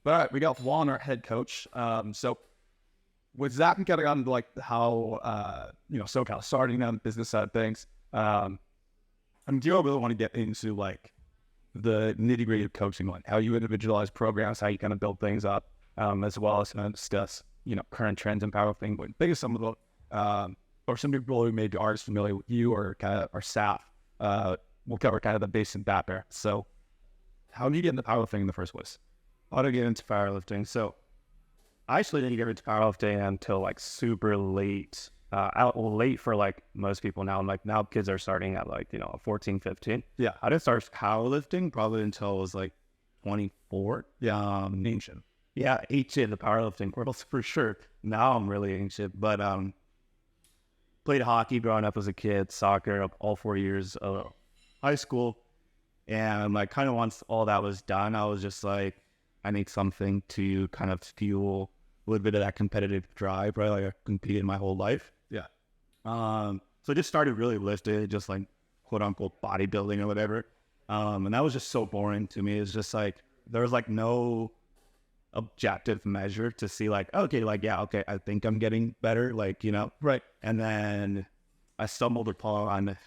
But all right, we got Juan, our head coach. So with Zach and getting on like how SoCal starting on the business side of things, do you really want to get into like the nitty gritty of coaching, like how you individualize programs, how you kind of build things up, as well as discuss current trends in powerlifting. But biggest some of the or some people who maybe aren't familiar with you or kind of our staff, we'll cover kind of the base and background. So how did you get into powerlifting in the first place? How to get into powerlifting. So I actually didn't get into powerlifting until like super late. Late for like most people now. Like now kids are starting at like, 14, 15. Yeah. I didn't start powerlifting probably until I was like 24. Yeah. Ancient. Yeah, ancient in the powerlifting world for sure. Now I'm really ancient, but played hockey growing up as a kid, soccer all 4 years of high school. And like kind of once all that was done, I was just like, I need something to kind of fuel a little bit of that competitive drive, right? Like I competed my whole life. Yeah. So I just started really lifting, just like quote unquote bodybuilding or whatever. And that was just so boring to me. It's just like, there was like no objective measure to see like, okay, like, yeah, okay, I think I'm getting better. Like, Right. And then I stumbled upon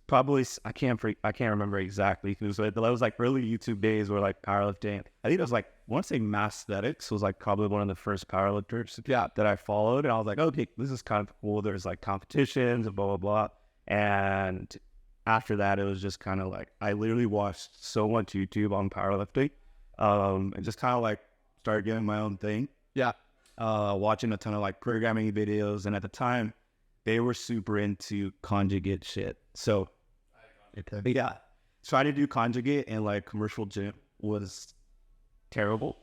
probably, I can't remember exactly. It was like early YouTube days where like powerlifting, I think it was like, I want to say Mathsthetics was like probably one of the first powerlifters that I followed. And I was like, okay, this is kind of cool. There's like competitions and blah, blah, blah. And after that, it was just kind of like, I literally watched so much YouTube on powerlifting, and just kind of like started doing my own thing. Yeah. Watching a ton of like programming videos. And at the time, they were super into conjugate shit. So yeah, trying to do conjugate and like commercial gym was terrible.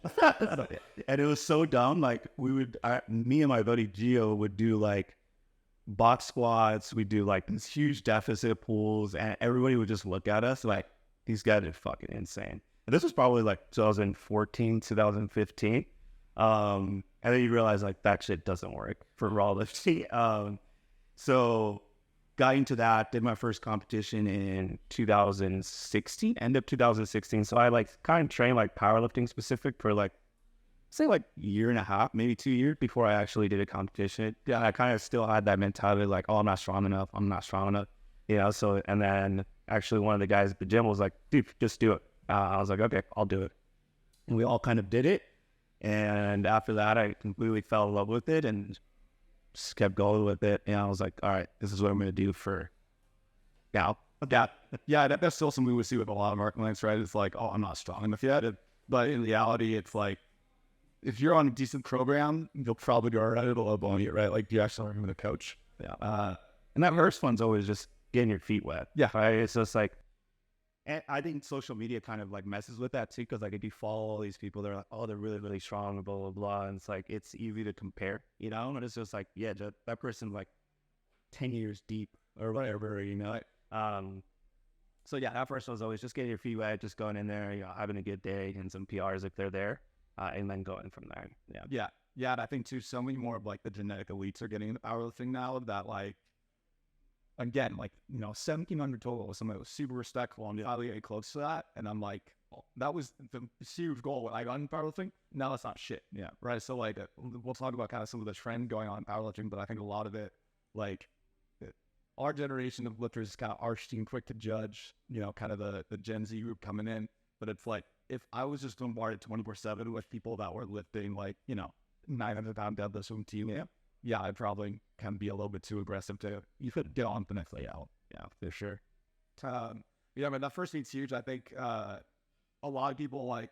And it was so dumb. Like me and my buddy Gio would do like box squats. We'd do like these huge deficit pulls and everybody would just look at us like, these guys are fucking insane. And this was probably like 2014, 2015. And then you realize like that shit doesn't work for raw lifting. So got into that, did my first competition in 2016, end of 2016. So I like kind of trained like powerlifting specific for like, say like year and a half, maybe 2 years before I actually did a competition. Yeah, I kind of still had that mentality like, oh, I'm not strong enough. So, and then actually one of the guys at the gym was like, dude, just do it. I was like, okay, I'll do it. And we all kind of did it. And after that, I completely fell in love with it and just kept going with it. And I was like, all right, this is what I'm going to do for now. Yeah, that's still something we would see with a lot of our clients, right? It's like, oh, I'm not strong enough yet. But in reality, it's like, if you're on a decent program, you'll probably go right at a low on it, right? Like you actually learn with a coach. Yeah. And that first one's always just getting your feet wet. Yeah. Right? It's just like, and I think social media kind of like messes with that too. Cause like if you follow all these people, they're like, oh, they're really, really strong, blah, blah, blah. And it's like, it's easy to compare, and it's just like, yeah, that person's like 10 years deep or whatever, So yeah, that first one's always just getting your feet wet, just going in there, having a good day and some PRs if they're there, and then going from there. Yeah. And I think too, so many more of like the genetic elites are getting into powerlifting now that like, again, like, 1,700 total was something that was super respectful. I'm probably getting close to that. And I'm like, that was the huge goal when I got into powerlifting. Now that's not shit. Yeah. Right. So like, we'll talk about kind of some of the trend going on in powerlifting, but I think a lot of it, like, our generation of lifters is kind of arshy and quick to judge, kind of the Gen Z group coming in. But it's like, if I was just bombarded 24/7 with people that were lifting like, 900-pound deadlifts from team, yeah, I'd probably kind of be a little bit too aggressive to you could get on the next layout. Yeah, for sure. That first meet's huge. I think a lot of people like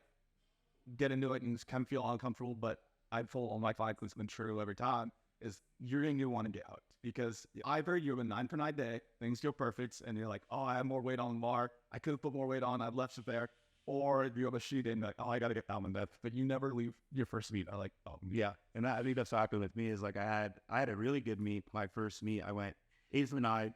get into it and just kind of feel uncomfortable, but I feel on my five, it's been true every time, is you're going to want to get out because either you have a 9 for 9 day, things feel perfect, and you're like, oh, I have more weight on the bar. I could have put more weight on. I've left it there. Or you have a sheet in like, oh, I got to get down on that, but you never leave your first meet. I like, oh yeah, and I think that's what happened with me is like I had a really good meet. My first meet, I went 8 for 9.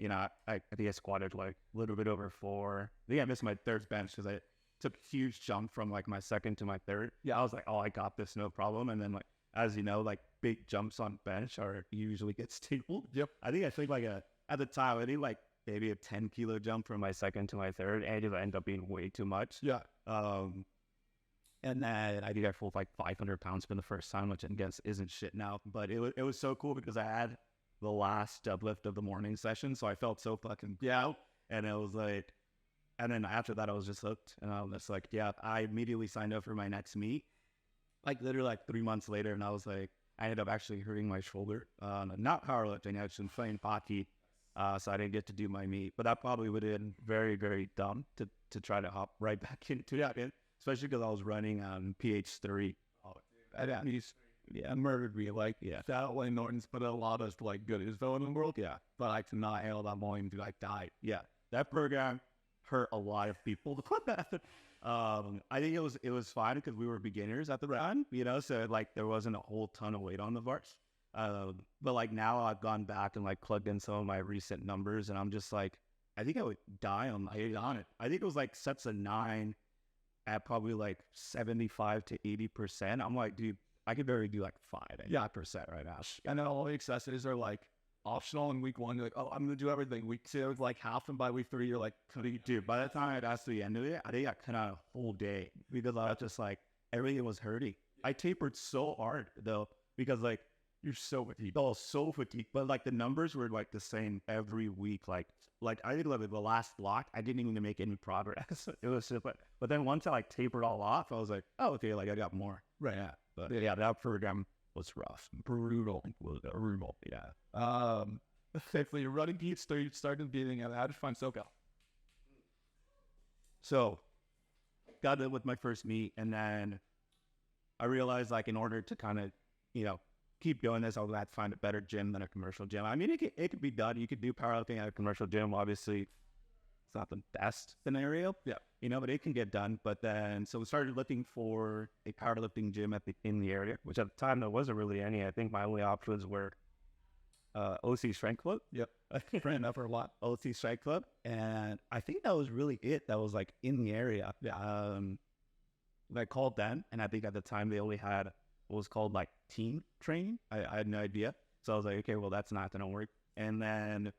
I think I squatted like a little bit over 4. I think I missed my third bench because I took a huge jump from like my second to my third. Yeah, I was like, oh, I got this, no problem. And then like as you know, like big jumps on bench are usually get stapled. Yep. I think like at the time I think like maybe a 10-kilo jump from my second to my third, and it ended up being way too much. Yeah. And then I think I pulled like 500 pounds for the first time, which I guess isn't shit now. But it was so cool because I had the last deadlift of the morning session. So I felt so fucking out. And it was like, and then after that, I was just hooked. And I was just like, yeah, I immediately signed up for my next meet. Like literally like 3 months later. And I was like, I ended up actually hurting my shoulder. Not powerlifting, actually playing hockey. So I didn't get to do my meet. But that probably would have been very, very dumb to try to hop right back into that. Especially because I was running on PH3. Oh, yeah, murdered me. Like, that Wayne Norton's put a lot of like good info in the world. Yeah. But I could not handle that volume to like die. Yeah. That program hurt a lot of people. I think it was fine because we were beginners at the run, you know, so like there wasn't a whole ton of weight on the bars. But like now I've gone back and like plugged in some of my recent numbers and I'm just like, I think I would die on it. I think it was like sets of 9 at probably like 75 to 80%. I'm like, dude, I could barely do like 5% right now. And then all the accessories are like optional in week 1. You're like, oh, I'm going to do everything. Week 2, it's like half, and by week 3, you're like, dude, by the time I got to the end of it, I think I cut out a whole day because I was just like, everything was hurting. I tapered so hard though, because like, you're so fatigued. Oh, so fatigued. But like the numbers were like the same every week. Like I think like the last block, I didn't even make any progress. It was just like, but then once I like tapered all off, I was like, oh, okay, like I got more. Right. Yeah. But yeah, that program was rough. Brutal. Yeah. If you're running beats, you started beating it. How did you find SoCal? So got it with my first meet, and then I realized like in order to kind of, you know, keep doing this, I would have to find a better gym than a commercial gym. I mean, it could be done. You could do powerlifting at a commercial gym. Obviously, it's not the best scenario. Yeah. You know, but it can get done. But then, so we started looking for a powerlifting gym in the area, which at the time there wasn't really any. I think my only options were OC Strength Club. Yep. Friend up for a lot. OC Strength Club. And I think that was really it. That was like in the area. Yeah. I called them, and I think at the time they only had what was called like team training. I had no idea. So I was like, okay, well, that's not going to work. And then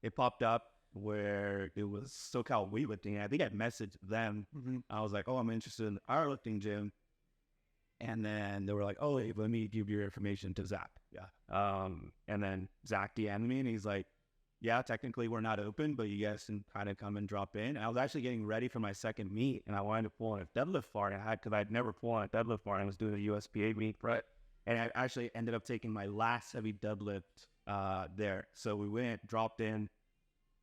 it popped up where it was SoCal weightlifting. I think I messaged them. Mm-hmm. I was like, oh, I'm interested in the powerlifting gym. And then they were like, oh, hey, let me give your information to Zach. Yeah. And then Zach DM'd me and he's like, yeah, technically we're not open, but you guys can kind of come and drop in. And I was actually getting ready for my second meet, and I wanted to pull on a deadlift bar, because I'd never pulled on a deadlift bar. I was doing a USPA meet, right? And I actually ended up taking my last heavy deadlift there. So we went, dropped in,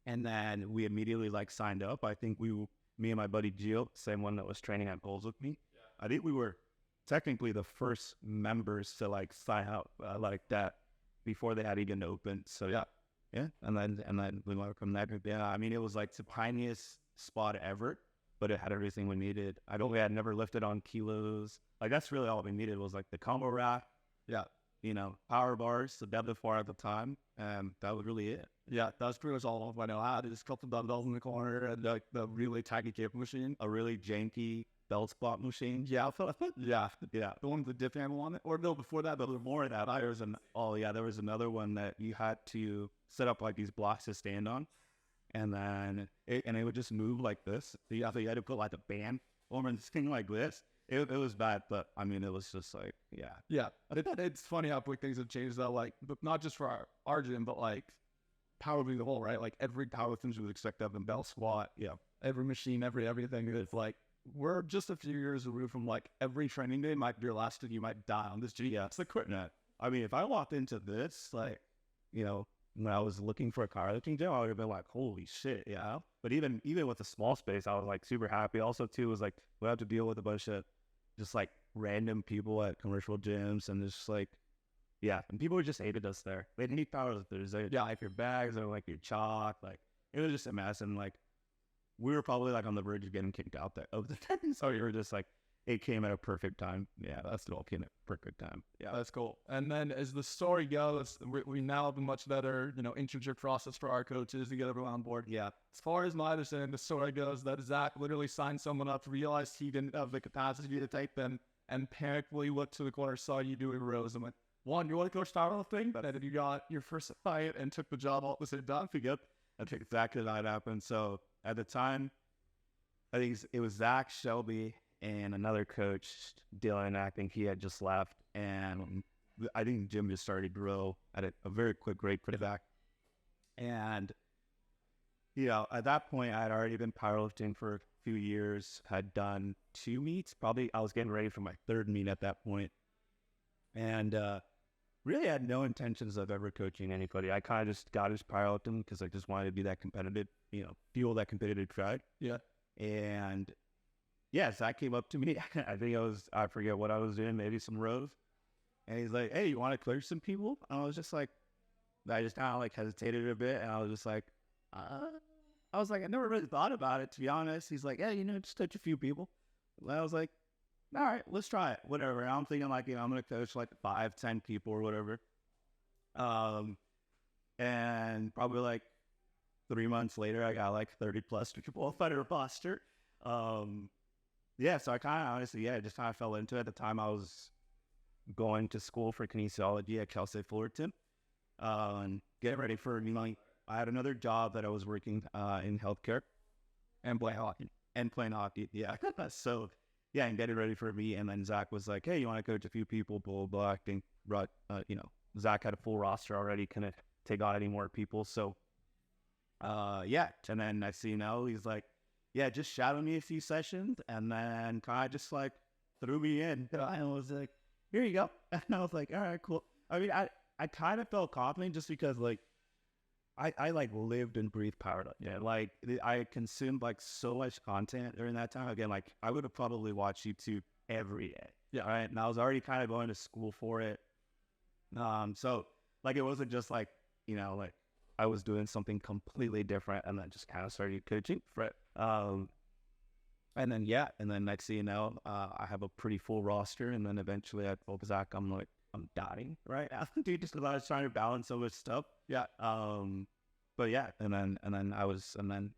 and then we immediately like signed up. I think me and my buddy Gio, same one that was training at Bulls with me. Yeah. I think we were technically the first members to like sign up like that before they had even opened. So yeah. Yeah, and then we went from there. Yeah, I mean, it was like the tiniest spot ever, but it had everything we needed. I had never lifted on kilos. Like that's really all we needed was like the combo rack. Yeah, you know, power bars, the deadlift bar at the time, and that was really it. Yeah, that's pretty much all I know. I had just a couple of dumbbells in the corner and like the really tiny cable machine, a really janky belt squat machine. Yeah, yeah. The one with the dip handle on it. Or no, before that, but there was more of that. There was another one that you had to set up like these blocks to stand on, and then it would just move like this. So you had to put like a band over this thing like this. It was bad, but I mean, it was just like, yeah. It's funny how quick things have changed though. Like, but not just for our gym, but like powerlifting the whole, right? Like every powerlifting would expect to have a belt squat. Yeah, every machine, everything. It's like we're just a few years removed from like every training day might be your last day. You might die on this gym. Yeah, it's the quitting. I mean, if I walked into this, like, you know, when I was looking for a powerlifting gym, I would have been like, holy shit, yeah. But even with the small space, I was like super happy. Also, too, was like we have to deal with a bunch of just like random people at commercial gyms, and just like, yeah, and people just hated us there. They didn't need powerlifters. They like your bags or like your chalk. Like it was just a mess, and like we were probably like on the verge of getting kicked out there of the tent. So you were just like, it came at a perfect time. Yeah, that's it all came at a perfect time. Yeah, that's cool. And then as the story goes, we now have a much better, internship process for our coaches to get everyone on board. Yeah. As far as my understanding, the story goes that Zach literally signed someone up, realized he didn't have the capacity to take them, and panically looked to the corner, saw you doing rows, and went, Juan, you want to coach powerlifting? And then you got your first fight and took the job all at the same time. Yep. That's exactly that happened. So at the time, I think it was Zach, Shelby, and another coach, Dylan. I think he had just left, and I think Jim just started to grow at a very quick rate for Zach. And at that point, I had already been powerlifting for a few years. Had done 2 meets. Probably I was getting ready for my 3rd meet at that point, and really had no intentions of ever coaching anybody. I kind of just got his powerlifting because I just wanted to be that competitive, fuel that competitive drive. Yeah. And Zach came up to me. I think I forget what I was doing, maybe some rows. And he's like, "Hey, you want to clear some people?" And I was just like, I just kind of like hesitated a bit. And I was just like, I never really thought about it, to be honest. He's like, "Hey, just touch a few people." And I was like, "All right, let's try it." Whatever. And I'm thinking like, I'm going to coach like 5, 10 people or whatever. And probably like 3 months later, I got like 30 plus people on our roster. So I kind of honestly, just kind of fell into it. At the time, I was going to school for kinesiology at Cal State Fullerton. Get ready for I had another job that I was working in healthcare And play hockey. and playing hockey. Yeah. So and getting ready for me. And then Zach was like, "Hey, you want to coach a few people?" Blah, blah, blah. I think, Zach had a full roster already, couldn't take on any more people. So, and then I see he's like, just shadow me a few sessions, and then kind of just like threw me in. And I was like, "Here you go." And I was like, "All right, cool." I mean, I kind of felt confident just because like I like lived and breathed powerlifting. Yeah, like I consumed like so much content during that time. Again, like I would have probably watched YouTube every day. Yeah, right. And I was already kind of going to school for it. So like it wasn't just like like I was doing something completely different, and then just kind of started coaching for it. And then next thing you know, I have a pretty full roster, and then eventually I told Zach, I'm like, I'm dying right now, dude, just because I was trying to balance so much stuff. Yeah. But and then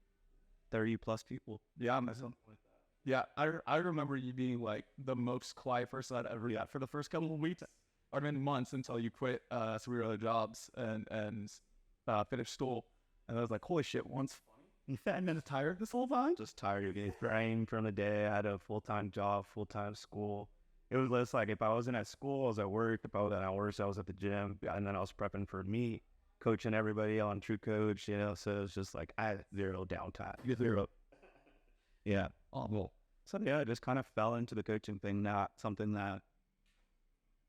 30 plus people. Yeah, myself. Yeah, I remember you being like the most quiet person I'd ever got for the first couple of weeks, or months until you quit some of your other jobs and finished school. And I was like, holy shit, Juan's funny. And then tired this whole time? Just tired of getting drained from the day. I had a full-time job, full-time school. It was less like if I wasn't at school, I was at work. If I was at work, I was at the gym. And then I was prepping for me, coaching everybody on True Coach, So it was just like I had zero downtime. Zero. Yeah. Oh, well. So I just kind of fell into the coaching thing, not something that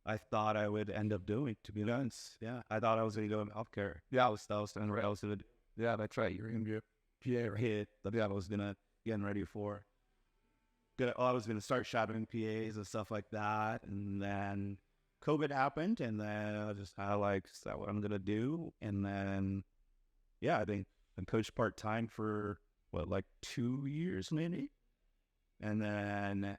I thought I would end up doing, to be honest. Yeah. I thought I was going to go in healthcare. Yeah, I was doing what I was going to do. Yeah, that's right. You're going to be a PA, right? I was going to getting ready for. I was going to start shadowing PAs and stuff like that. And then COVID happened. And then I just kind of like, is that what I'm going to do? And then, I think I coached part-time for, 2 years maybe? And then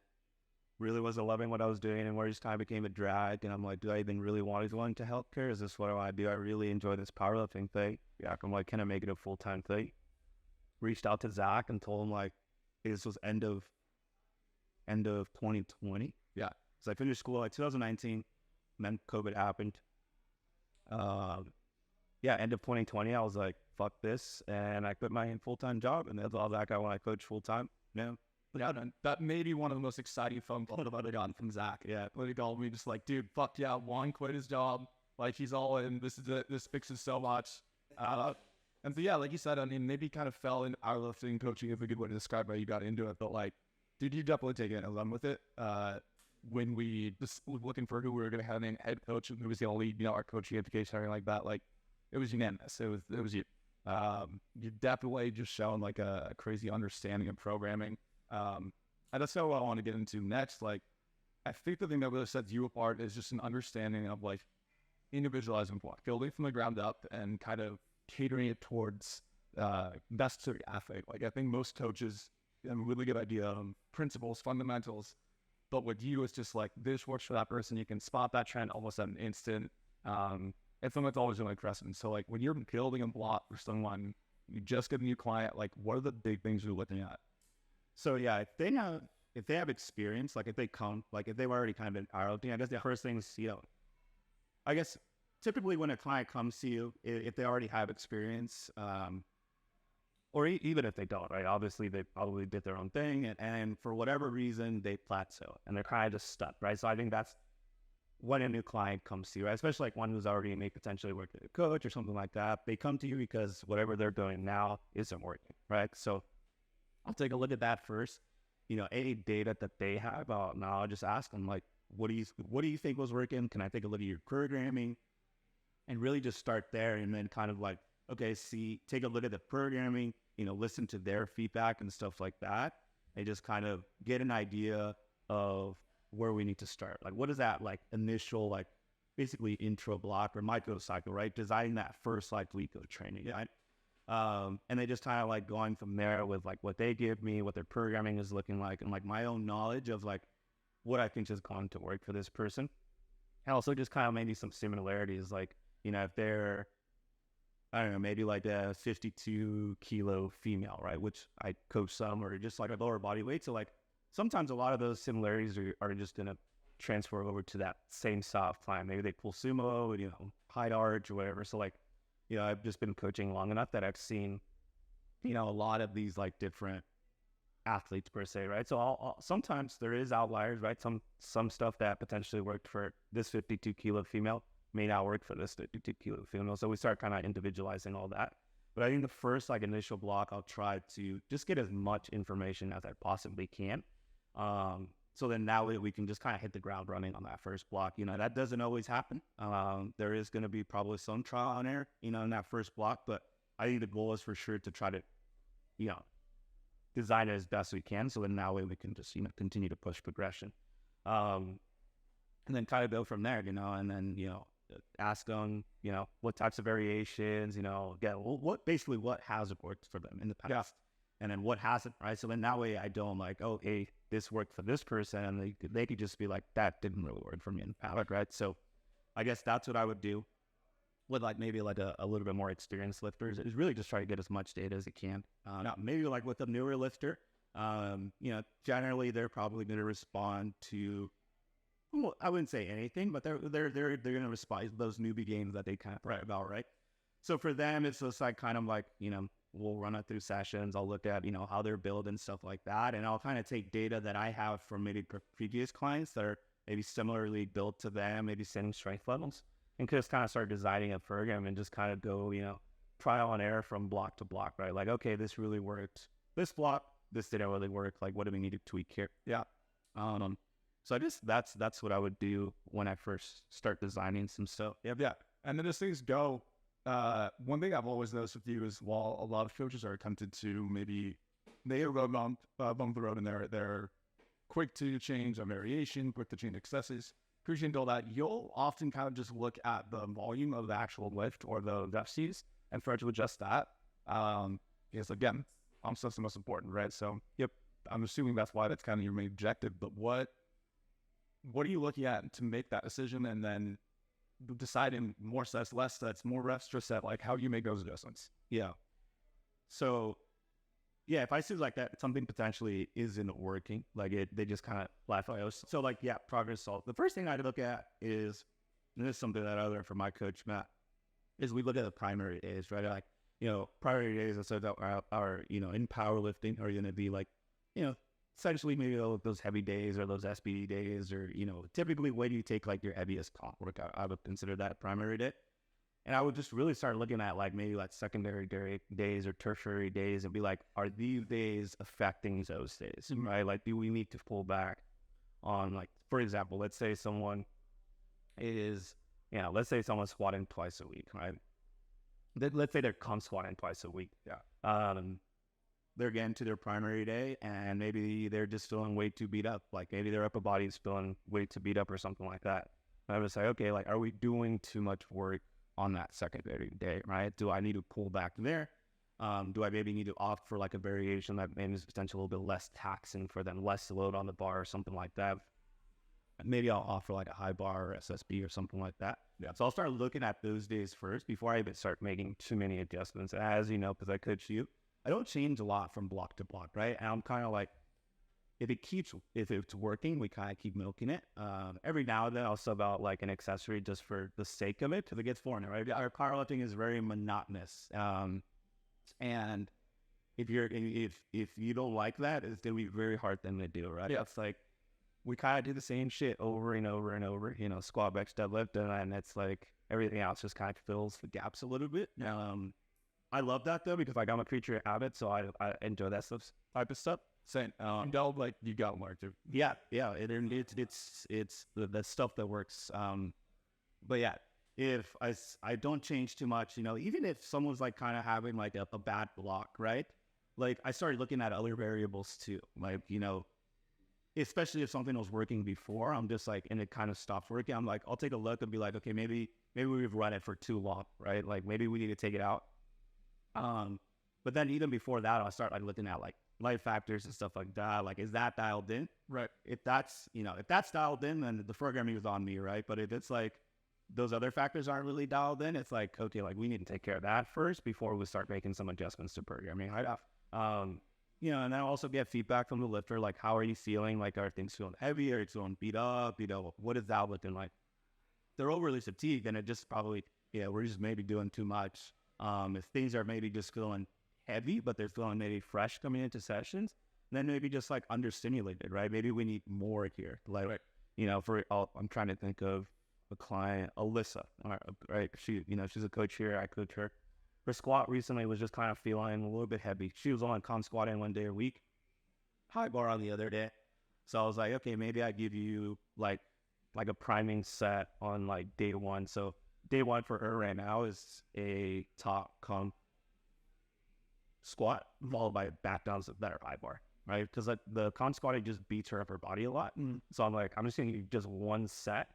really wasn't loving what I was doing, and where it just kind of became a drag. And I'm like, do I even really want to go into healthcare? Is this what I want to do? I really enjoy this powerlifting thing. Yeah, I'm like, can I make it a full-time thing? Reached out to Zach and told him like, hey, this was end of 2020. Yeah, so I finished school like 2019, and then COVID happened. End of 2020, I was like, fuck this, and I quit my full-time job, and that's all Zach I want to coach full-time. Yeah. Yeah, that may be one of the most exciting phone calls I've ever gotten from Zach. Yeah, when he called me just like, dude, fuck yeah, Juan quit his job. Like, he's all in. This is it. This fixes so much. And so, yeah, like you said, I mean, maybe kind of fell into powerlifting, coaching is a good way to describe how you got into it. But, like, dude, you definitely take it and run with it. When we just were looking for who we were going to have named head coach, and who was going to lead, our coaching education, everything like that, like, it was unanimous. It was you. You definitely just shown, like, a crazy understanding of programming. And that's what I want to get into next. Like, I think the thing that really sets you apart is just an understanding of like individualizing block, building from the ground up and kind of catering it towards best to the athlete. Like, I think most coaches have a really good idea of principles, fundamentals, but with you, it's just like this works for that person. You can spot that trend almost at an instant. And something that's always really impressive. So like when you're building a block for someone, you just get a new client, like what are the big things you're looking at? So if they have experience, like if they've already kind of been powerlifting, I guess the first thing is, I guess typically when a client comes to you, if they already have experience, or even if they don't, right? Obviously, they probably did their own thing, and for whatever reason, they plateau, and they're kind of just stuck, right? So I think that's when a new client comes to you, right? Especially like one who's already may potentially worked with a coach or something like that. They come to you because whatever they're doing now isn't working, right? So I'll take a look at that first. Any data that they have, now I'll just ask them, like, what do you think was working? Can I take a look at your programming? And really just start there, and then kind of like, okay, take a look at the programming, listen to their feedback and stuff like that, and just kind of get an idea of where we need to start. Like, what is that, like, initial, like, basically intro block or micro cycle, right? Designing that first, like, week of training, right? And they just kind of like going from there with like what they give me, what their programming is looking like, and like my own knowledge of like what I think is going to work for this person. And also just kind of maybe some similarities, like, if they're, I don't know, maybe like a 52 kilo female, right? Which I coach some, or just like a lower body weight. So like sometimes a lot of those similarities are just going to transfer over to that same soft climb. Maybe they pull sumo, high arch or whatever. So like, I've just been coaching long enough that I've seen, a lot of these like different athletes per se, right? So I'll sometimes there is outliers, right? Some stuff that potentially worked for this 52 kilo female may not work for this 52 kilo female. So we start kind of individualizing all that. But I think the first like initial block, I'll try to just get as much information as I possibly can. So then now we can just kind of hit the ground running on that first block. That doesn't always happen. There is going to be probably some trial and error, in that first block. But I think the goal is for sure to try to, design it as best we can. So then now we can just, continue to push progression. And then kind of go from there, and then, ask them, what types of variations, get what has worked for them in the past. And then what hasn't, right? So then that way I don't like, oh, hey, this worked for this person. And they could just be like, that didn't really work for me in the past, right? So I guess that's what I would do with like maybe like a little bit more experienced lifters, is really just try to get as much data as it can. Now, maybe like with a newer lifter, generally they're probably going to respond to, well, I wouldn't say anything, but they're going to respond to those newbie games that they kind of write about, right? So for them, it's just like kind of like, we'll run it through sessions. I'll look at, how they're built and stuff like that. And I'll kind of take data that I have from maybe previous clients that are maybe similarly built to them, maybe same strength levels, and just kind of start designing a program and just kind of go, trial and error from block to block, right? Like, okay, this really worked. This block, this didn't really work. Like, what do we need to tweak here? Yeah. So I guess that's what I would do when I first start designing some stuff. Yeah. And then as things go, one thing I've always noticed with you is while a lot of coaches are tempted to maybe they bump the road and they're quick to change a variation, quick to change excesses, appreciate all that, you'll often kind of just look at the volume of the actual lift or the reps used and try to adjust that. Because again, stuff's the most important, right? So I'm assuming that's why that's kind of your main objective. But what are you looking at to make that decision, and then deciding more sets, less sets, more reps per set, like how you make those adjustments? Yeah. So if I see like that something potentially isn't working, like they just kind of plateau. So like, progress salt. The first thing I'd look at is, and this is something that I learned from my coach Matt, is we look at the primary days, right? Like, primary days are in powerlifting are going to be like, essentially maybe those heavy days or those SBD days, or, typically when you take like your heaviest comp workout, I would consider that primary day. And I would just really start looking at like maybe like secondary days or tertiary days and be like, are these days affecting those days, right? Like, do we need to pull back on, like, for example, let's say someone is, let's say someone's squatting twice a week, right? Let's say they're comp squatting twice a week. Yeah. They're getting to their primary day and maybe they're just feeling way too beat up. Like maybe their upper body is feeling way too beat up or something like that. And I would say, okay, like, are we doing too much work on that secondary day, right? Do I need to pull back there? Do I maybe need to opt for like a variation that maybe is potentially a little bit less taxing for them, less load on the bar or something like that? Maybe I'll offer like a high bar or SSB or something like that. Yeah. So I'll start looking at those days first before I even start making too many adjustments. As you know, because I coach you, I don't change a lot from block to block, right? And I'm kind of like, if it's working, we kind of keep milking it. Every now and then I'll sub out like an accessory just for the sake of it, because it gets boring, right? Our powerlifting is very monotonous. And if you don't like that, it's gonna be very hard thing to do, right? Yeah. It's like we kind of do the same shit over and over and over, you know, squat, bench, deadlift, and it's like everything else just kind of fills the gaps a little bit. I love that though because like I'm a creature of habit, so I enjoy that type of stuff. Saying, like you got more too. Yeah, it's the stuff that works. But yeah, if I don't change too much, you know, even if someone's like kind of having like a bad block, right? Like I started looking at other variables too, like, you know, especially if something was working before, I'm just like, and it kind of stopped working. I'm like, I'll take a look and be like, okay, maybe we've run it for too long, right? Like maybe we need to take it out. But then even before that, I'll start like looking at like life factors and stuff like that. Like, is that dialed in? Right. If that's dialed in, then the programming is on me, right? But if it's like those other factors aren't really dialed in, it's like, okay, like we need to take care of that first before we start making some adjustments to programming, right? You know, and then I also get feedback from the lifter, like, how are you feeling? Like, are things feeling heavy? Are you feeling beat up? You know, what is that looking like? They're overly fatigued, and it just probably, we're just maybe doing too much. If things are maybe just feeling heavy, but they're feeling maybe fresh coming into sessions, then maybe just like understimulated, right? Maybe we need more here. Like, right. You know, I'm trying to think of a client, Alyssa, right? She, you know, she's a coach here. I coach her. Her squat recently was just kind of feeling a little bit heavy. She was on con squatting 1 day a week, high bar on the other day. So I was like, okay, maybe I give you like a priming set on like day one. So day one for her right now is a top con squat followed by back downs that are high bar, right? Because like the con squatting just beats her up her body a lot. So I'm like, I'm just going to do just one set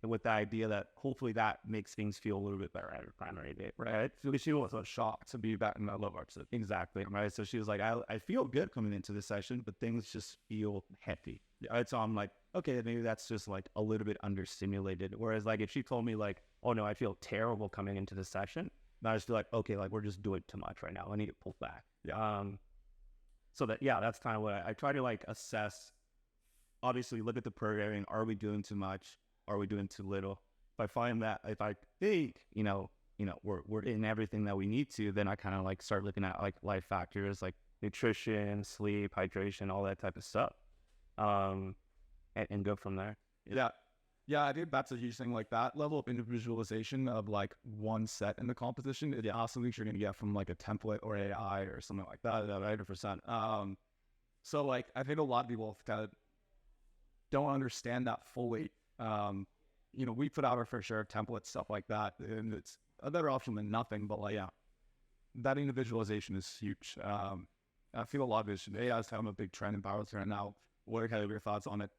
with the idea that hopefully that makes things feel a little bit better at her primary day, right? So she was a shock to be back in that low bar. Exactly, right? So she was like, I feel good coming into the session, but things just feel heavy. Right? So I'm like, okay, maybe that's just like a little bit understimulated. Whereas like if she told me like, oh no, I feel terrible coming into the session, then I just feel like, okay, like we're just doing too much right now. I need to pull back. So that's kind of what I try to like assess. Obviously, look at the programming. Are we doing too much? Are we doing too little? If I find that, if I think, we're in everything that we need to, then I kind of like start looking at like life factors like nutrition, sleep, hydration, all that type of stuff, and go from there. Yeah, I think that's a huge thing. Like that level of individualization of like one set in the composition is awesome things you're going to get from like a template or AI or something like that. 100%. So like, I think a lot of people kind of don't understand that fully. We put out our fair share of templates, stuff like that, and it's a better option than nothing. But like, that individualization is huge. I feel a lot of it. AI is having a big trend in powerlifting right now. What are kind of your thoughts on it?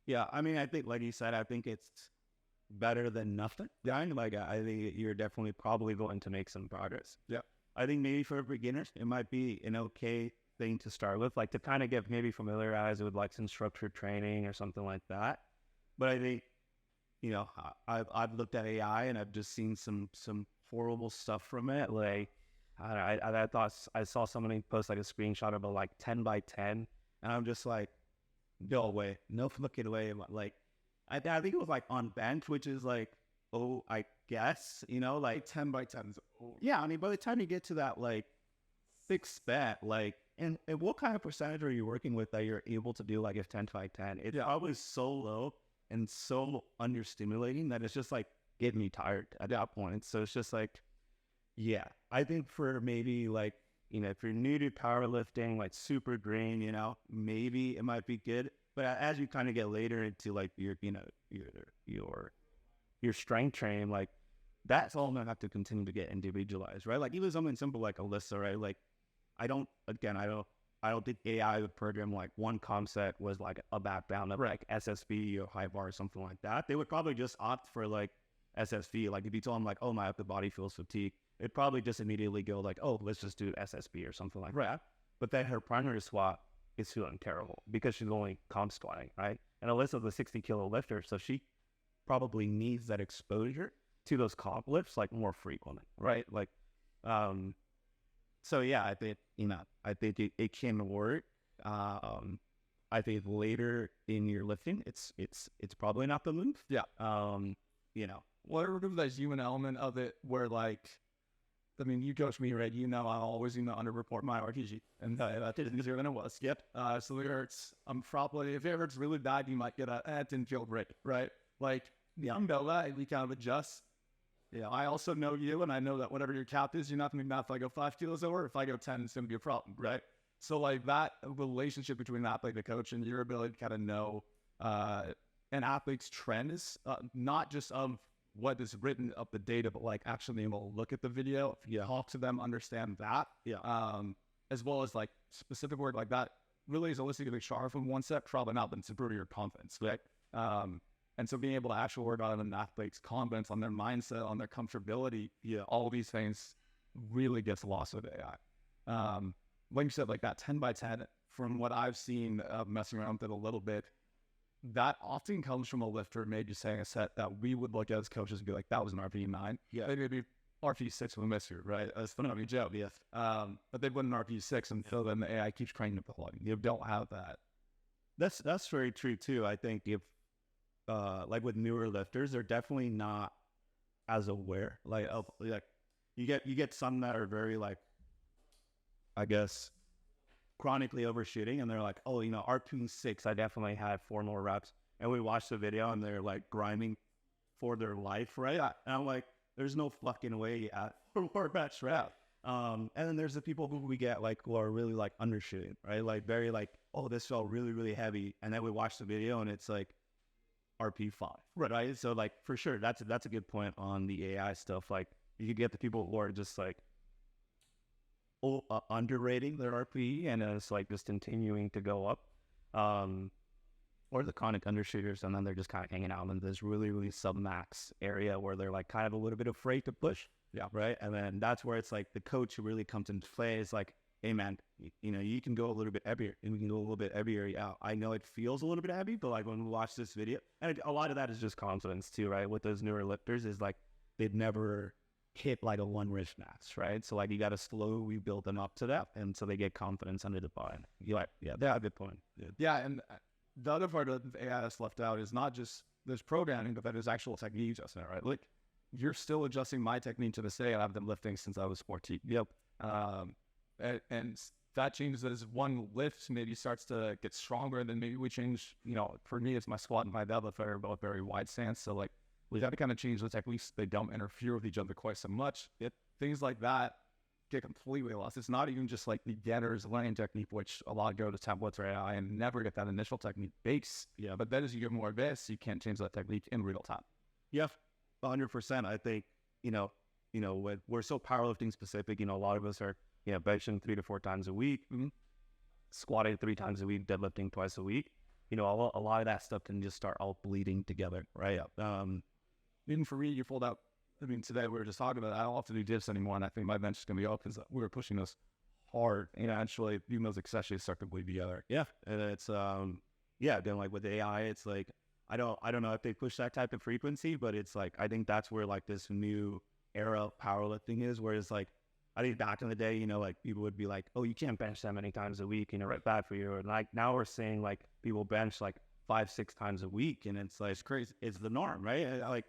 Yeah, I mean, I think, like you said, I think it's better than nothing. I think you're definitely probably going to make some progress. Yeah, I think maybe for beginners, it might be an okay thing to start with, like to kind of get maybe familiarized with like some structured training or something like that. But I think, I've looked at AI and I've just seen some horrible stuff from it. Like, I thought I saw somebody post like a screenshot of a like 10 by 10, and I'm just like, no way, no fucking way. Like, I think it was like on bench, which is like, oh, I guess, like 10 by 10s. Oh. Yeah, I mean, by the time you get to that like 6 bet, like, and what kind of percentage are you working with that you're able to do like a 10 by 10? It's probably so low and so understimulating that it's just like getting me tired at that point. So it's just like, yeah, I think for maybe like, if you're new to powerlifting, like super green, maybe it might be good. But as you kind of get later into like your strength training, like that's all gonna have to continue to get individualized, right? Like even something simple like Alyssa, right? Like I don't think AI would program like one concept was like a back down of like SSV or high bar or something like that. They would probably just opt for like SSV. Like if you told them like, oh, my upper body feels fatigued, it'd probably just immediately go like, oh, let's just do SSB or something like that. But then her primary squat is feeling terrible because she's only comp squatting, right? And Alyssa's a 60 kilo lifter, so she probably needs that exposure to those comp lifts like more frequently, right? Like, so yeah, I think it can work. I think later in your lifting, it's probably not the move. Yeah. Well, I remember that human element of it where like I mean, you coach me, right? You know, I always, underreport my RTG, and that is easier than it was. Yep. So it hurts. I'm probably, if it hurts really bad, you might get it didn't feel great, right? Like, yeah, I'm Bella, we kind of adjust. Yeah, I also know you, and I know that whatever your cap is, you're not going to be mad if I go 5 kilos over. If I go 10, it's going to be a problem, right? So, like, that relationship between the athlete and the coach and your ability to kind of know an athlete's trends, not just of what is written of the data, but, like, actually being able to look at the video, talk to them, understand that, as well as, like, specific word like that, really is holistically sharp from one set, probably not, but it's improving your confidence, right? And so being able to actually work on an athlete's confidence, on their mindset, on their comfortability, all these things really gets lost with AI. Like you said, like that 10 by 10, from what I've seen messing around with it a little bit, that often comes from a lifter maybe saying a set that we would look at as coaches and be like, that was an RPE 9. Yeah, maybe RPE 6 with a miss right? That's the funny joke. Yes. But they wouldn't RPE 6 until then the AI keeps cranking up the plug. You don't have that. That's very true too. I think if like with newer lifters, they're definitely not as aware. Like you get some that are very like, I guess, chronically overshooting, and they're like, oh, RP 6, I definitely had 4 more reps. And we watch the video, and they're like grinding for their life, right? And I'm like, there's no fucking way at 4 more reps, right? And then there's the people who we get like who are really like undershooting, right? Like very like, oh, this felt really, really heavy, and then we watch the video, and it's like RP 5, right? So like for sure, that's a good point on the AI stuff. Like you could get the people who are just like underrating their RPE, and it's like just continuing to go up, or the chronic undershooters, and then they're just kind of hanging out in this really, really sub-max area where they're like kind of a little bit afraid to push. Yeah, right. And then that's where it's like the coach who really comes into play is like, hey man, you can go a little bit heavier, and we can go a little bit heavier. Yeah, I know it feels a little bit heavy, but like when we watch this video, and a lot of that is just confidence too, right? With those newer lifters is like they've never hit like a 1 wrist max, right? So like you got to slowly build them up to that, and so they get confidence under the bar. You're like, yeah, that's a good point. Yeah, and the other part of AI that's left out is not just there's programming, but there's actual technique adjustment, right? Like you're still adjusting my technique to this day, and I've been lifting since I was 14. Yep. And that changes as one lift maybe starts to get stronger, then maybe we change, for me, it's my squat and my deadlift are both very wide stance. So like we got to kind of change the techniques. They don't interfere with each other quite so much. Things like that get completely lost. It's not even just like the getter's learning technique, which a lot go to templates or AI and never get that initial technique base. Yeah. But then as you get more advanced, you can't change that technique in real time. Yeah, 100%. I think, when we're so powerlifting specific, a lot of us are, benching 3 to 4 times a week, squatting 3 times a week, deadlifting twice a week. A lot of that stuff can just start all bleeding together, right? Even for me, you pulled out. I mean, today we were just talking about it. I don't have to do dips anymore, and I think my bench is going to be up because we were pushing those hard. And actually, even those accessories start to bleed together. Yeah, and it's then like with AI, it's like I don't know if they push that type of frequency, but it's like I think that's where like this new era of powerlifting is, where it's like I think back in the day, like people would be like, oh, you can't bench that many times a week, right, bad for you. And like now we're saying like people bench like 5-6 times a week, and it's like, it's crazy. It's the norm, right? Like,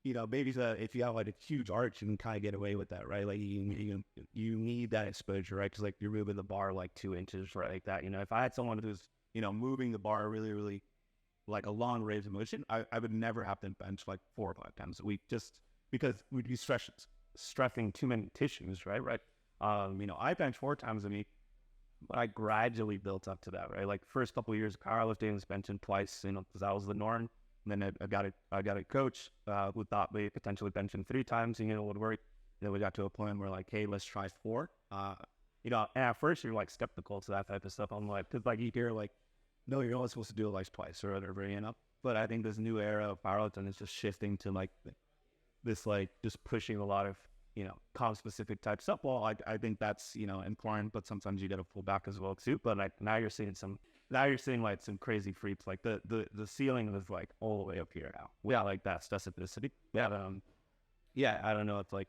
maybe if you have like a huge arch, you can kind of get away with that, right? Like you need that exposure, right? Because like you're moving the bar like 2 inches, right? Like that, if I had someone who's, moving the bar really, really like a long range of motion, I would never have to bench like 4 or 5 times a week just because we'd be stressing too many tissues, right? I bench 4 times a week, but I gradually built up to that, right? Like first couple of years of powerlifting, I was benching twice, because that was the norm. And then I got a coach who thought maybe potentially benching 3 times, would work. And then we got to a point where like, hey, let's try 4. And at first you're like skeptical to that type of stuff. I'm like, because like you hear like, no, you're only supposed to do it like twice or whatever, But I think this new era of powerlifting is just shifting to like this like just pushing a lot of comp specific type stuff. Well, I think that's important, but sometimes you got to pull back as well too. But like now you're seeing like some crazy freaks. Like the ceiling is like all the way up here now. Yeah, like that specificity. Yeah, I don't know. It's like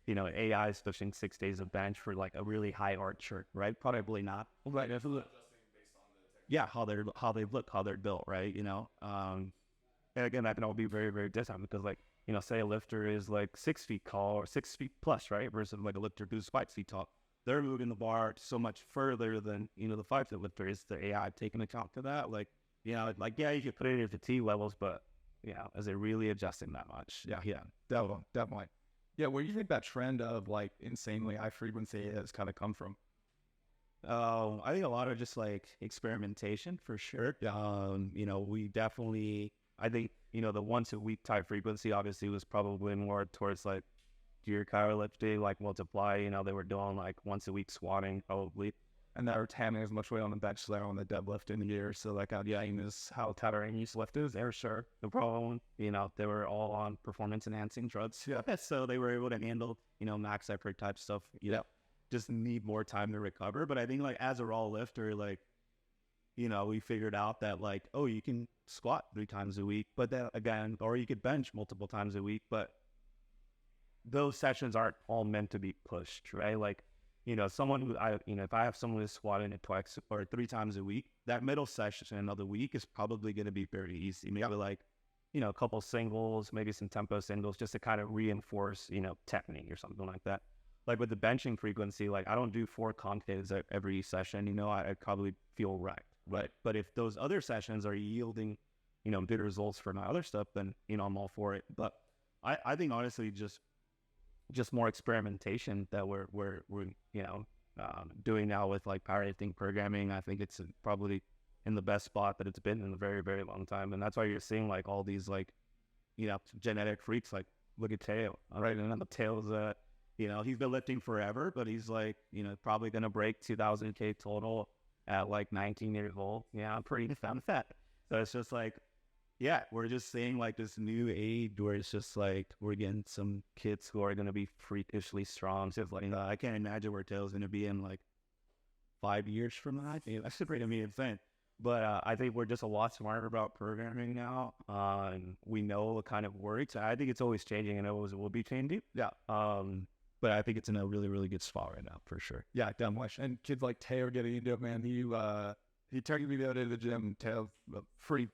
AI is pushing 6 days of bench for like a really high archer, right? Probably not. Right. Yeah, how they look, how they're built, right? And again, that can all be very, very different because like say a lifter is like 6 feet tall or 6 feet plus, right? Versus like a lifter who's 5 feet tall. They're moving the bar so much further than, the 5 foot lifter. Is the AI taking account to that? Like, yeah, you could put it into T levels, but, is it really adjusting that much? Yeah, definitely. Yeah, where do you think that trend of like insanely high frequency has kind of come from? I think a lot of just like experimentation for sure. We definitely, I think, the once a week type frequency obviously was probably more towards like your powerlifting, like multiply, they were doing like once a week squatting probably. And they were tamming as much weight on the bench as they are on the deadlift in the year. So like, is how Tatarangi's lift is. They're sure the problem, they were all on performance enhancing drugs. Yeah. So they were able to handle, max effort type stuff. Just need more time to recover. But I think like as a raw lifter, like, we figured out that like, oh, you can squat 3 times a week, but then again, or you could bench multiple times a week, but those sessions aren't all meant to be pushed, right? Like, someone who if I have someone who's squatting it twice or 3 times a week, that middle session of the week is probably going to be very easy. Maybe like, a couple singles, maybe some tempo singles, just to kind of reinforce, technique or something like that. Like with the benching frequency, like I don't do 4 concaves every session, I'd probably feel wrecked, right? But if those other sessions are yielding, good results for my other stuff, then, I'm all for it. But I think honestly, just more experimentation that we're doing now with like powerlifting programming. I think it's probably in the best spot that it's been in a very, very long time. And that's why you're seeing like all these like, genetic freaks, like look at Teo, right? And the Teo's, he's been lifting forever, but he's like, probably going to break 2000K total at like 19 years old. Yeah, I'm pretty fat. So it's just like, yeah, we're just seeing like this new age where it's just like we're getting some kids who are going to be freakishly strong. So it's like, I can't imagine where Taylor's going to be in like 5 years from now. That's pretty insane. But I think we're just a lot smarter about programming now. And we know what kind of works. I think it's always changing and it always will be changing. Yeah. But I think it's in a really, really good spot right now for sure. Yeah, definitely. And kids like Taylor getting into it, man. He turned me the other day to the gym. Taylor,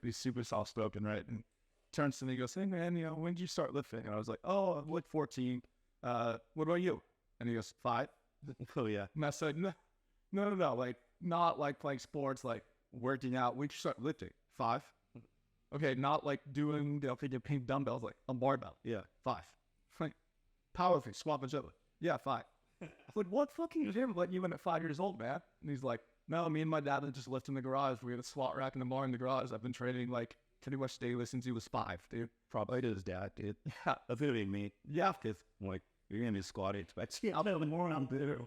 he's super soft spoken, right? And turns to me and goes, "Hey man, when did you start lifting?" And I was like, "Oh, I'm like 14. What about you?" And he goes, "5." Oh yeah. And I said, No, like not like playing sports, like working out. When did you start lifting? 5. Okay, not like doing picking dumbbells, like a barbell. Yeah, 5. Like powerlifting, squat and jump. Yeah, 5. Like what fucking gym let you in at 5 years old, man? And he's like, "No, me and my dad would just lift in the garage. We had a squat rack in the bar in the garage. I've been training like pretty much daily since he was 5, dude." Probably his dad, dude. Yeah, that's gonna be me. Yeah, because like you're gonna be squatting. But yeah, I'll have more on there.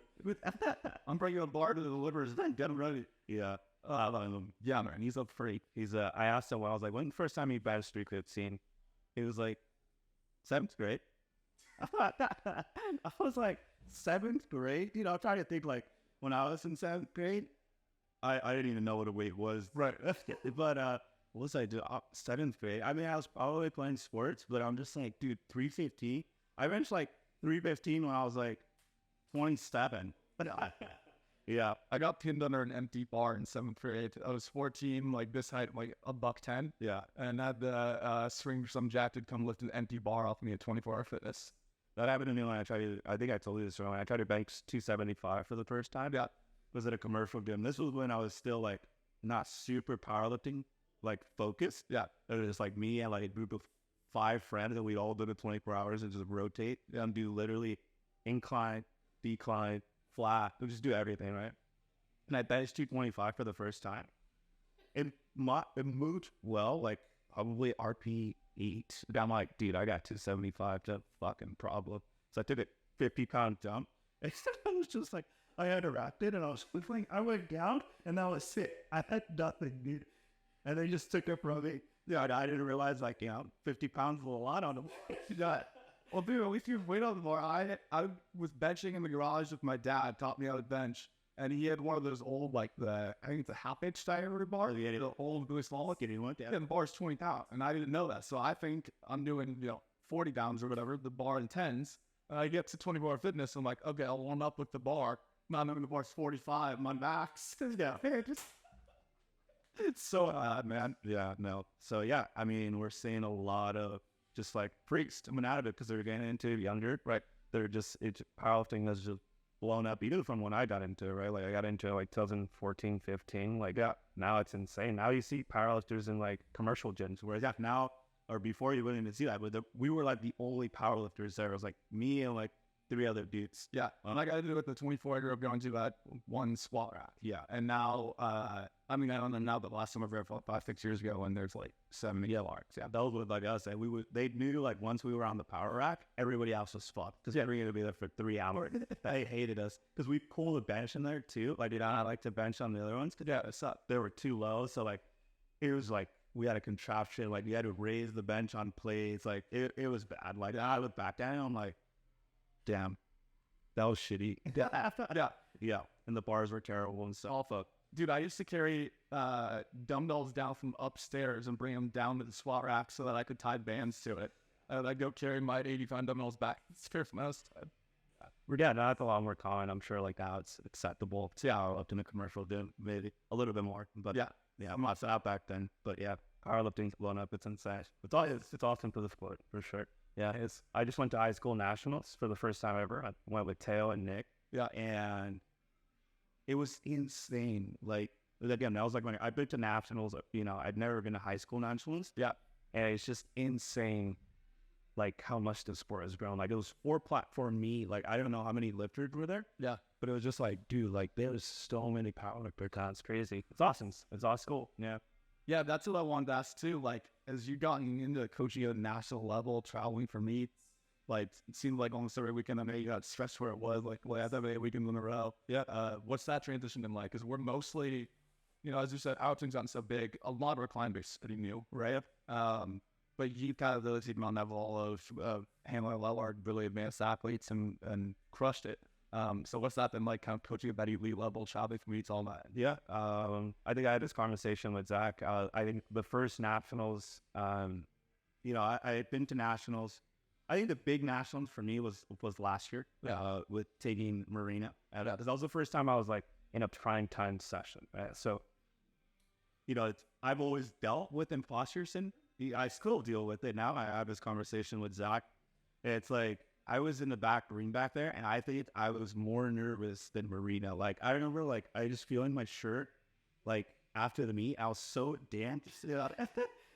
I'm bringing a bar to the livers. Get him ready. Yeah. Yeah, man. He's a freak. I asked him when I was like, when the first time you benched 315? He was like, 7th grade. I was like, 7th grade? I'm trying to think like when I was in 7th grade, I didn't even know what a weight was. Right. But what was I doing? 7th grade. I mean, I was probably playing sports, but I'm just like, dude, 315. I benched like 315 when I was like 27. Yeah, I got pinned under an empty bar in 7th grade. I was 14, like this height, like $110. Yeah, and I had the swing some jack to come lift an empty bar off me at 24-hour fitness. That happened to me when I think I told you this when I tried to bench 275 for the first time. Yeah, was at a commercial gym. This was when I was still like not super powerlifting, like focused. Yeah, it was just like me and like a group of 5 friends, and we'd all do it 24 hours and just rotate and do literally incline, decline, flat. We'll just do everything, right? And I benched 225 for the first time. It moved well, like probably RP 8. I'm like, dude, I got 275, no fucking problem. So I took a 50-pound dump. And I was just like, I interacted and I was like, I went down and that was it. I had nothing, dude. And they just took it from me. Yeah, I didn't realize 50 pounds was a lot on them. Yeah. Well, dude, at least you weight on the bar. I was benching in the garage with my dad, taught me how to bench. And he had one of those old, I think it's a half-inch diameter bar. Yeah, the old, really small. And the bar's 20 pounds. And I didn't know that. So I think I'm doing, 40 pounds or whatever, the bar in 10s. And I get to 24-hour fitness. I'm like, okay, I'll warm up with the bar. Not knowing the bar's 45, my max. Yeah. It's so odd, man. Yeah, no. So, yeah, I mean, we're seeing a lot of just like freaks coming out of it because they're getting into it younger, right? Powerlifting has just blown up even from when I got into it, right? Like I got into it like 2014, 15, like now it's insane. Now you see powerlifters in like commercial gyms, whereas now or before you wouldn't even see that, but we were like the only powerlifters there. It was like me and like 3 other dudes. Yeah. And I got to do it with the 24 I grew up going to that one squat rack. Yeah. And now, I mean, I don't know now, but last time I read 5-6 years ago when there's like 70 larks. Yeah. Those were like us. And they knew like once we were on the power rack, everybody else was fucked. Because we were going to be there for 3 hours. They hated us. Because we pulled a bench in there too. Like, I like to bench on the other ones. Because they were too low. So like, it was like, we had a contraption. Like, you had to raise the bench on plates. Like, it was bad. Like, I look back at it, I'm like, damn, that was shitty. Yeah. And the bars were terrible and stuff. Dude, I used to carry dumbbells down from upstairs and bring them down to the squat rack so that I could tie bands to it. I'd go carry my 80-pound dumbbells back upstairs from most time. Yeah, that's a lot more common. I'm sure like now it's acceptable. Up in the commercial gym, maybe a little bit more. But yeah, I'm not out back then. But yeah, powerlifting's blown up. It's insane. It's awesome for the sport for sure. Yeah, I just went to high school nationals for the first time ever. I went with Teo and Nick. Yeah, and it was insane. Like again, that was like when I've been to nationals. You know, I'd never been to high school nationals. Yeah, and it's just insane, like how much the sport has grown. Like it was 4 platform meet. Like I don't know how many lifters were there. Yeah, but it was just like, dude, like there was so many powerlifters. It's crazy. It's awesome. It's awesome. Cool. Yeah. Yeah, that's what I wanted to ask too. Like, as you gotten into coaching at a national level, traveling for meets, like it seemed like almost every weekend I know you got stressed where it was. Like, well, I thought 8 weekends in a row. Yeah. What's that transition been like? Because we're mostly, you know, as you said, powerlifting's gotten so big. A lot of our client base is pretty new, right? But you kind of really taken on that level of handling a lot of really advanced athletes and crushed it. So what's that been like, kind of coaching at that elite level, traveling for meets, all that? Yeah. I think I had this conversation with Zach. I think the first nationals, you know, I had been to nationals. I think the big nationals for me was last year with taking Marina. Because that was the first time I was like in a prime time session. Right? So, you know, I've always dealt with imposter syndrome. I still deal with it now. I have this conversation with Zach. It's like, I was in the back room back there, and I think I was more nervous than Marina. Like, I remember, like, I just feeling my shirt, like, after the meet, I was so damp.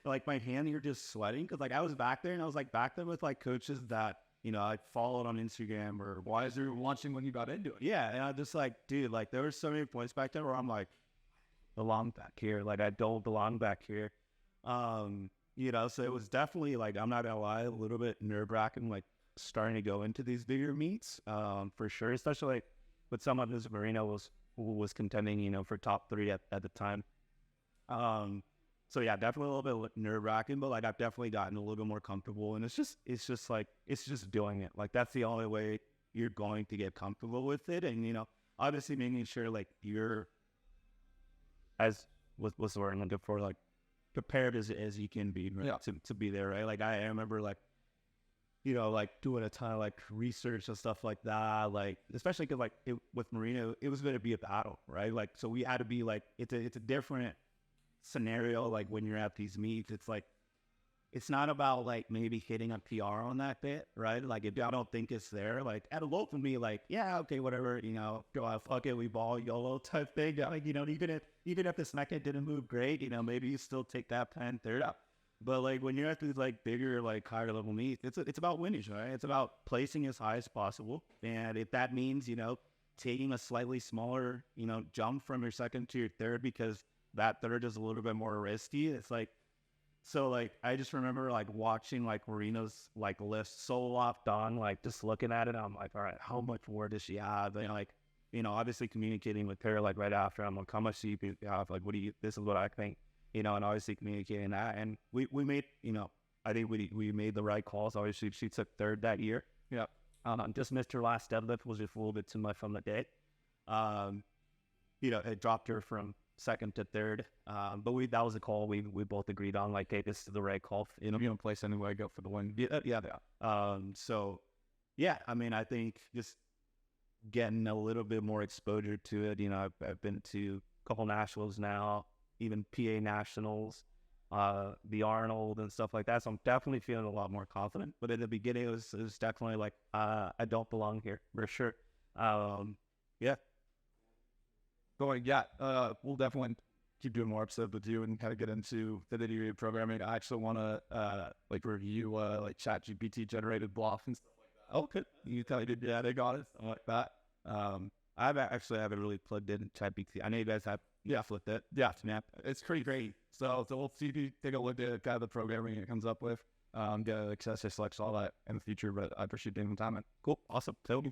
Like, my hand, you're just sweating. Because, like, I was back there, and I was, like, back there with, like, coaches that, you know, I followed on Instagram or why is there watching when you got into it? Yeah, and I'm just like, dude, like, there were so many points back there where I'm like, belong back here. Like, I don't belong back here. You know, so it was definitely, like, I'm not gonna lie, a little bit nerve-wracking, like, starting to go into these bigger meets, for sure, especially like, with someone who's Marina who was contending, you know, for top 3 at the time. So yeah, definitely a little bit nerve wracking, but like I've definitely gotten a little bit more comfortable, and it's just doing it. Like that's the only way you're going to get comfortable with it, and you know, obviously making sure like you're what's the word I'm looking for, like prepared as you can be, right? to be there, right? Like I remember like, you know, like doing a ton of like research and stuff like that, like especially because like with Marina, it was going to be a battle, right? Like so we had to be like it's a different scenario. Like when you're at these meets, it's like it's not about like maybe hitting a PR on that bit, right? Like if I don't think it's there, like at a low for me, like yeah, okay, whatever, you know, go out, fuck it, we ball YOLO type thing. Like you know, even if the second didn't move great, you know, maybe you still take that 10 third up. But like when you're at these like bigger, like higher level meets, it's about winning, right? It's about placing as high as possible. And if that means, you know, taking a slightly smaller, you know, jump from your second to your third because that third is a little bit more risky, it's like, so like I just remember like watching like Marina's like list so locked on, like just looking at it, I'm like, all right, how much more does she have? And like, you know, obviously communicating with her like right after, I'm like, how much do you have? Like, this is what I think. You know, and obviously communicating that, and we made, you know, I think we made the right calls. Obviously, she took third that year. Yeah, just missed her last deadlift, was just a little bit too much on the day. You know, it dropped her from second to third. But that was a call we both agreed on. Like, hey, this is the right call. You know, you don't place anyway, go for the win. Yeah. So, yeah, I mean, I think just getting a little bit more exposure to it. You know, I've been to a couple nationals now. Even PA nationals, the Arnold and stuff like that. So I'm definitely feeling a lot more confident. But in the beginning, it was definitely like, I don't belong here for sure. Yeah. Going, yeah, we'll definitely keep doing more episodes with you and kind of get into the nitty-gritty programming. I actually want to like review like ChatGPT generated bluff and stuff like that. Oh, good. You tell you, yeah, they got it, something like that. I haven't really plugged in ChatGPT. I know you guys have. Yeah, flipped it. yeah, snap. It's pretty great. So we'll see if you take a look at kind of the programming it comes up with. Get access to select all that in the future. But I appreciate taking the time. Man. Cool. Awesome. So, Yeah.